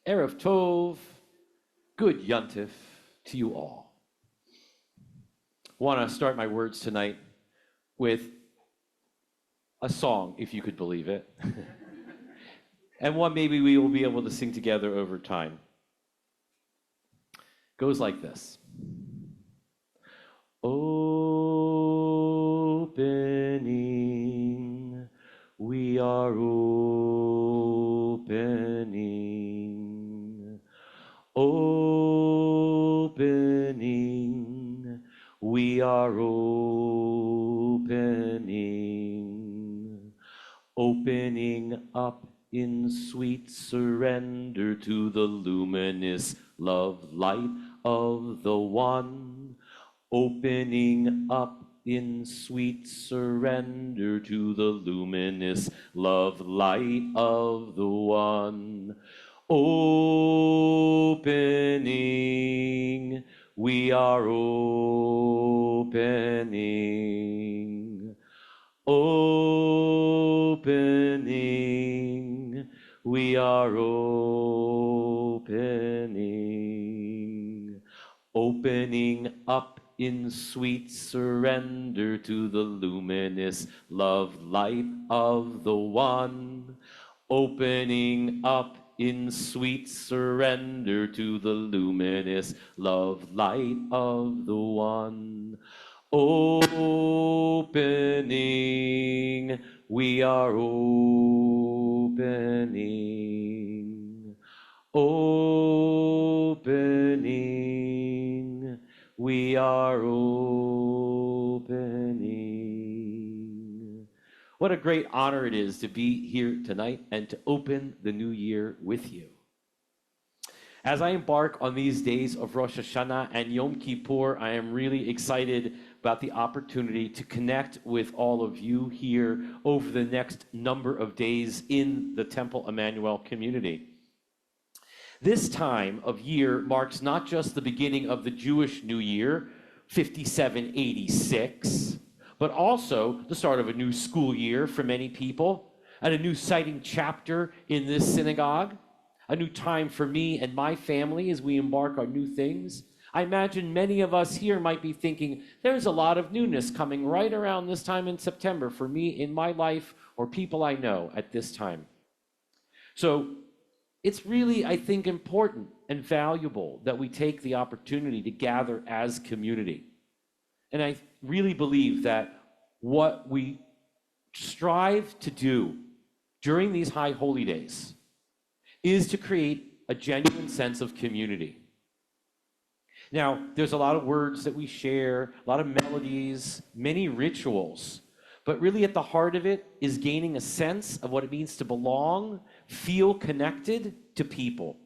Erev Tov, good Yontif to you all. I want to start my words tonight with a song, if you could believe it, and one maybe we will be able to sing together over time. Goes like this. Opening, we are opening. Opening, we are opening. Opening up in sweet surrender to the luminous love light of the One. Opening up in sweet surrender to the luminous love light of the One. Opening, we are opening. Opening, we are opening. Opening up in sweet surrender to the luminous love light of the One. Opening up in sweet surrender to the luminous love light of the One. Opening, we are opening. Opening, we are opening. What a great honor it is to be here tonight and to open the new year with you. As I embark on these days of Rosh Hashanah and Yom Kippur, I am really excited about the opportunity to connect with all of you here over the next number of days in the Temple Emmanuel community. This time of year marks not just the beginning of the Jewish New Year, 5786, but also the start of a new school year for many people, and a new exciting chapter in this synagogue, a new time for me and my family as we embark on new things. I imagine many of us here might be thinking, there's a lot of newness coming right around this time in September for me in my life or people I know at this time. So it's really, I think, important and valuable that we take the opportunity to gather as community. And I really believe that what we strive to do during these high holy days is to create a genuine sense of community. Now, there's a lot of words that we share, a lot of melodies, many rituals, but really at the heart of it is gaining a sense of what it means to belong, feel connected to people,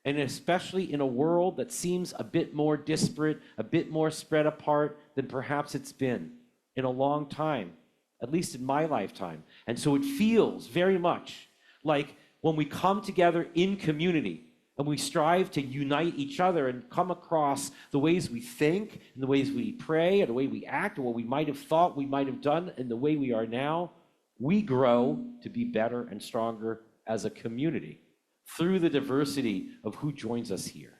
and especially in a world that seems a bit more disparate, a bit more spread apart than perhaps it's been in a long time, at least in my lifetime. And so it feels very much like when we come together in community and we strive to unite each other and come across the ways we think and the ways we pray and the way we act and what we might have thought we might have done and the way we are now, we grow to be better and stronger as a community through the diversity of who joins us here.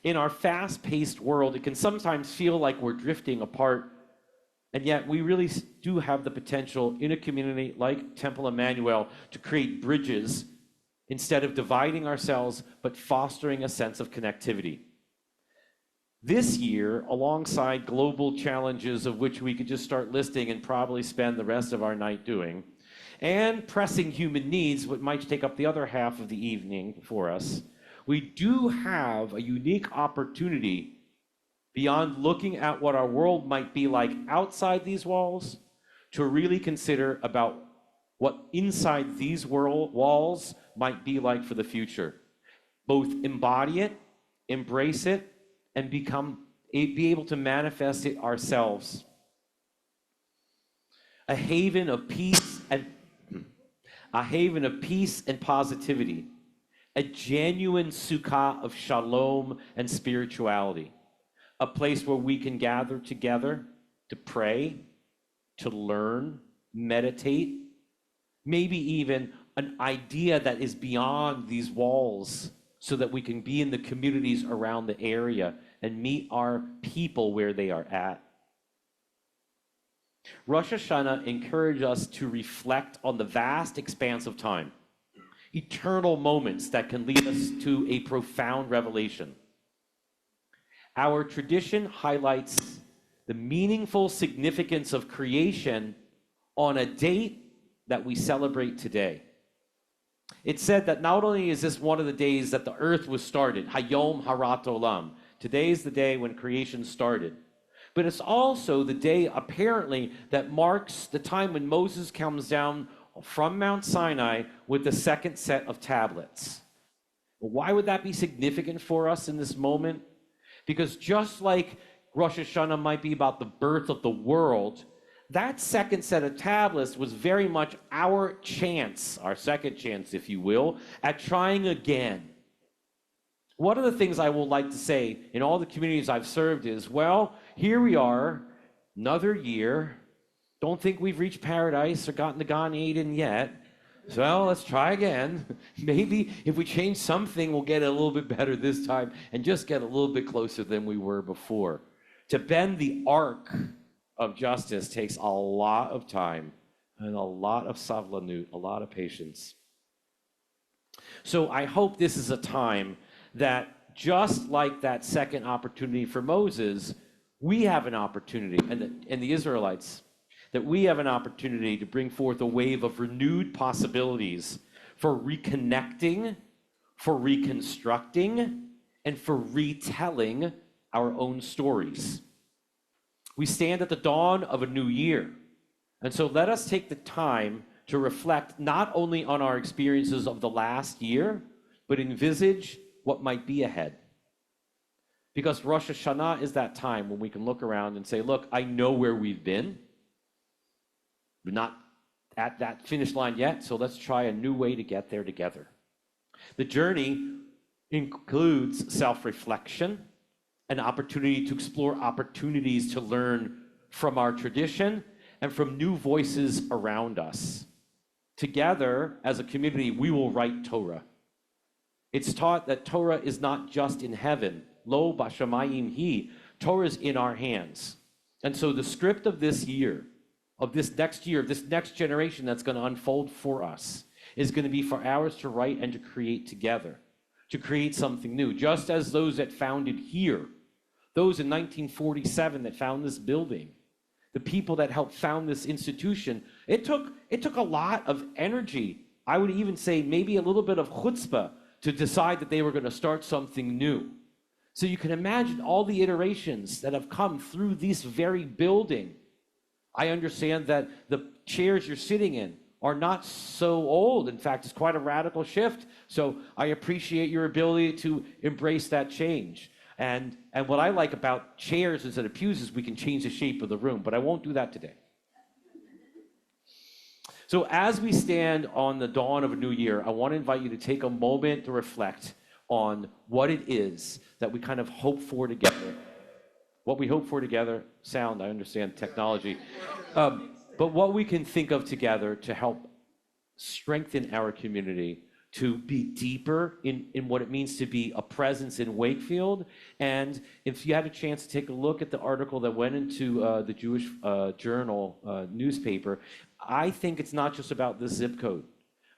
In our fast-paced world, it can sometimes feel like we're drifting apart, and yet we really do have the potential in a community like Temple Emmanuel to create bridges instead of dividing ourselves, but fostering a sense of connectivity. This year, alongside global challenges of which we could just start listing and probably spend the rest of our night doing, and pressing human needs, what might take up the other half of the evening for us, we do have a unique opportunity beyond looking at what our world might be like outside these walls to really consider about what inside these walls might be like for the future. Both embody it, embrace it, and be able to manifest it ourselves. A haven of peace and positivity, a genuine sukkah of shalom and spirituality, a place where we can gather together to pray, to learn, meditate, maybe even an idea that is beyond these walls so that we can be in the communities around the area and meet our people where they are at. Rosh Hashanah encourages us to reflect on the vast expanse of time, eternal moments that can lead us to a profound revelation. Our tradition highlights the meaningful significance of creation on a date that we celebrate today. It's said that not only is this one of the days that the earth was started, Hayom Harat Olam, today is the day when creation started, but it's also the day apparently that marks the time when Moses comes down from Mount Sinai with the second set of tablets. Why would that be significant for us in this moment? Because just like Rosh Hashanah might be about the birth of the world, that second set of tablets was very much our chance, our second chance, if you will, at trying again. One of the things I will like to say in all the communities I've served is, well, here we are, another year. Don't think we've reached paradise or gotten to Gan Eden yet. So let's try again. Maybe if we change something, we'll get it a little bit better this time and just get a little bit closer than we were before. To bend the arc of justice takes a lot of time and a lot of savlanut, a lot of patience. So I hope this is a time that, just like that second opportunity for Moses, we have an opportunity, and the Israelites, that we have an opportunity to bring forth a wave of renewed possibilities for reconnecting, for reconstructing, and for retelling our own stories. We stand at the dawn of a new year, and so let us take the time to reflect not only on our experiences of the last year, but envisage what might be ahead. Because Rosh Hashanah is that time when we can look around and say, look, I know where we've been. We're not at that finish line yet, so let's try a new way to get there together. The journey includes self-reflection, an opportunity to explore opportunities to learn from our tradition and from new voices around us. Together, as a community, we will write Torah. It's taught that Torah is not just in heaven. Lo bashamayim hi. Torah is in our hands. And so the script of this year, of this next year, this next generation that's going to unfold for us, is going to be for ours to write and to create together, to create something new. Just as those that founded here, those in 1947 that found this building, the people that helped found this institution, it took a lot of energy. I would even say maybe a little bit of chutzpah to decide that they were going to start something new. So you can imagine all the iterations that have come through this very building. I understand that the chairs you're sitting in are not so old. In fact, it's quite a radical shift. So I appreciate your ability to embrace that change. And what I like about chairs instead of pews is we can change the shape of the room, but I won't do that today. So as we stand on the dawn of a new year, I want to invite you to take a moment to reflect on what it is that we kind of hope for together. What we hope for together, sound, I understand technology, but what we can think of together to help strengthen our community, to be deeper in what it means to be a presence in Wakefield. And if you had a chance to take a look at the article that went into the Jewish Journal newspaper, I think it's not just about the zip code.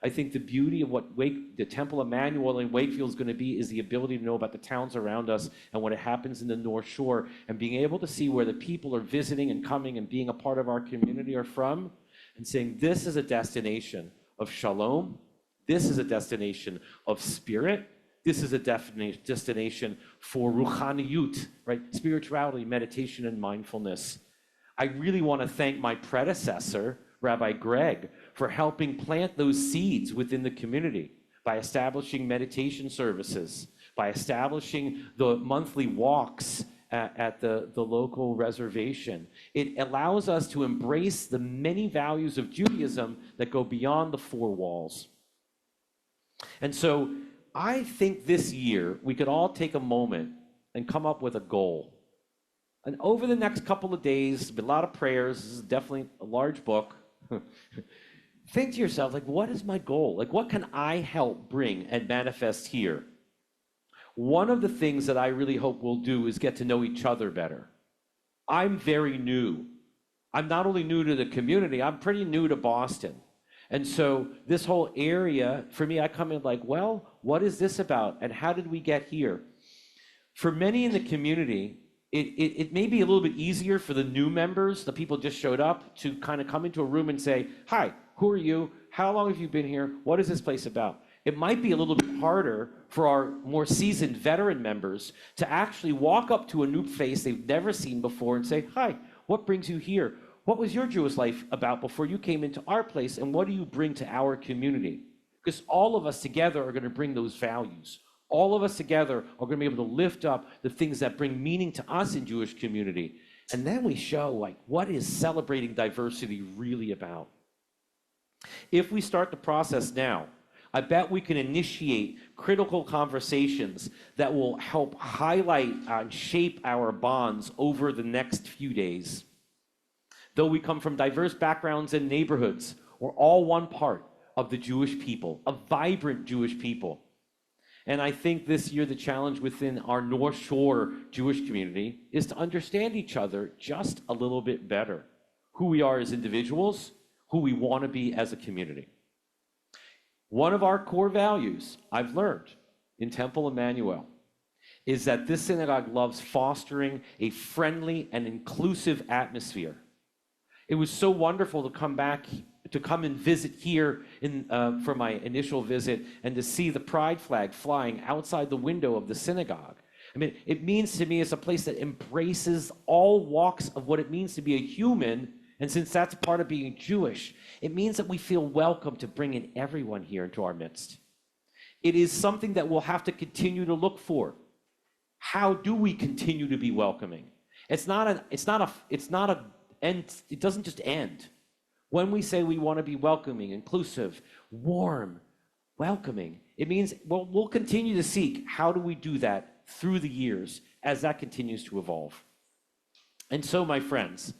I think the beauty of what the Temple Emmanuel in Wakefield is going to be is the ability to know about the towns around us and what happens in the North Shore, and being able to see where the people are visiting and coming and being a part of our community are from, and saying this is a destination of shalom, this is a destination of spirit, this is a destination for ruchaniyut, right? Spirituality, meditation, and mindfulness. I really want to thank my predecessor, Rabbi Greg, for helping plant those seeds within the community by establishing meditation services, by establishing the monthly walks at the local reservation. It allows us to embrace the many values of Judaism that go beyond the four walls. And so I think this year we could all take a moment and come up with a goal. And over the next couple of days, a lot of prayers, this is definitely a large book, think to yourself, like, what is my goal? Like, what can I help bring and manifest here? One of the things that I really hope we'll do is get to know each other better. I'm very new. I'm not only new to the community, I'm pretty new to Boston. And so this whole area, for me, I come in like, well, what is this about? And how did we get here? For many in the community, it may be a little bit easier for the new members, the people just showed up, to kind of come into a room and say, hi, who are you? How long have you been here? What is this place about? It might be a little bit harder for our more seasoned veteran members to actually walk up to a new face they've never seen before and say, hi, what brings you here? What was your Jewish life about before you came into our place, and what do you bring to our community? Because all of us together are going to bring those values. All of us together are going to be able to lift up the things that bring meaning to us in Jewish community. And then we show, like, what is celebrating diversity really about? If we start the process now, I bet we can initiate critical conversations that will help highlight and shape our bonds over the next few days. Though we come from diverse backgrounds and neighborhoods, we're all one part of the Jewish people, a vibrant Jewish people. And I think this year the challenge within our North Shore Jewish community is to understand each other just a little bit better. Who we are as individuals, who we want to be as a community. One of our core values, I've learned in Temple Emmanuel, is that this synagogue loves fostering a friendly and inclusive atmosphere. It was so wonderful to come and visit here for my initial visit and to see the pride flag flying outside the window of the synagogue. I mean, it means to me it's a place that embraces all walks of what it means to be a human. And since that's part of being Jewish, it means that we feel welcome to bring in everyone here into our midst. It is something that we'll have to continue to look for. How do we continue to be welcoming? It doesn't just end. When we say we want to be welcoming, inclusive, warm, welcoming, it means we'll continue to seek how do we do that through the years as that continues to evolve. And so, my friends,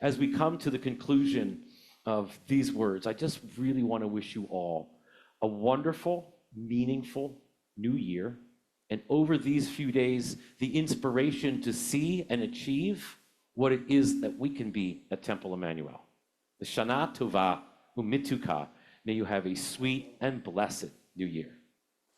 as we come to the conclusion of these words, I just really want to wish you all a wonderful, meaningful new year. And over these few days, the inspiration to see and achieve what it is that we can be at Temple Emmanuel. The Shana Tova Umituka. May you have a sweet and blessed new year.